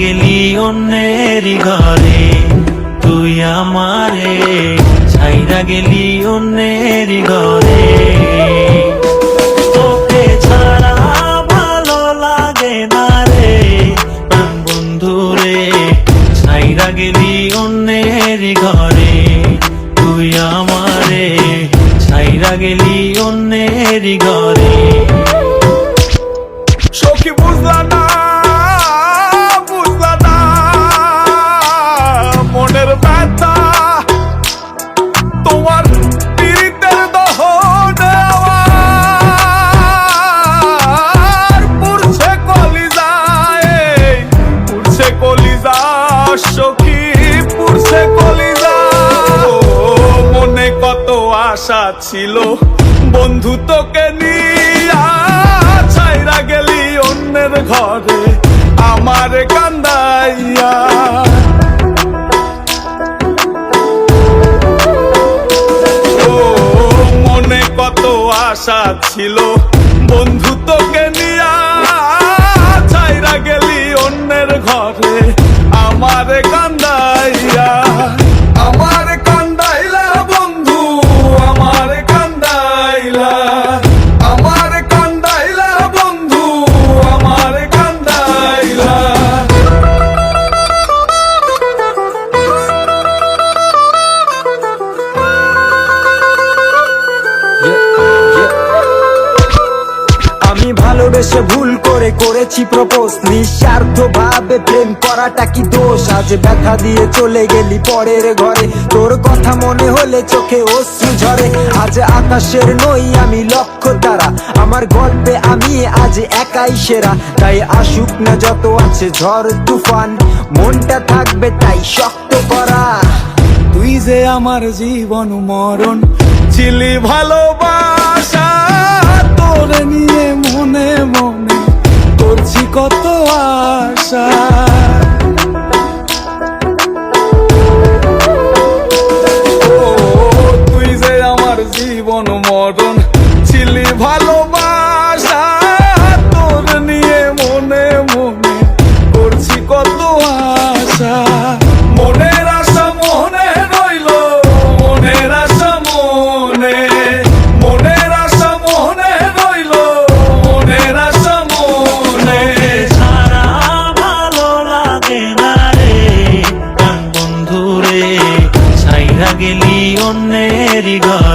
গেলি অন্যের ঘরে, তুই আমারে ছাইরা গেলি অন্যের ঘরে। তোকে ছাড়া ভালো লাগে না রে প্রাণ বন্ধু রে, ছাইরা গেলি অন্যের ঘরে, তুই আমারে ছাইরা গেলি অন্যের ঘরে। সখী বুঝলা না, বুঝলা না মনের ব্যথা, তোমার পীড়িতের দহন আমার পুড়ছে কলিজায়, পুড়ছে কলিজা সখী, পুড়ছে কলিজা। মনে কত আশা ছিল বন্ধু তোকে নিয়া, ছাইরা গেলি অন্যের ঘরে আমার কান্দাইয়া। ও মনে কত আশা ছিল বন্ধু তোকে নিয়া, ছাইরা গেলি অন্যের ঘরে আমার কান্দাইয়া। আমার কান্দাইলা বন্ধু, আমার কান্দাইলা, আমার কান্দাইলা বন্ধু, আমার কান্দাইলা। আমি ভালোবেসে ভুল করে করেছি প্রপোজ, নিঃস্বার্থ ভাবে প্রেম করাটা কি দোষ? আজ ব্যথা দিয়ে চলে গেলি পরের ঘরে, তোর কথা মনে হলে চোখে অশ্রু ঝরে। আজ আকাশের নই আমি লক্ষ্য তারা, আমার গল্পে আমি আজ একাই সেরা। তাই আসুক না যত আছে ঝড় তুফান, মনটা থাকবে তাই শক্ত করা। তুই যে আমার জীবন মরণ ছিলি ভালোবাসা, তোরে নিয়ে মনে মনে করছি কত আশা। ও তুই যে আমার জীবন মরণ ছিলি ভালোবাসা, তোরে নিয়ে মনে মনে করছি কত আশা। মনের আশা মনে রইল, মনের আশা মনে, মনের আশা মনে রইল, মনের আশা মনে। ছাড়া ভালো লাগে না রে প্রাণ বন্ধু রে, ছাইরা গেলি অন্যের ঘরে।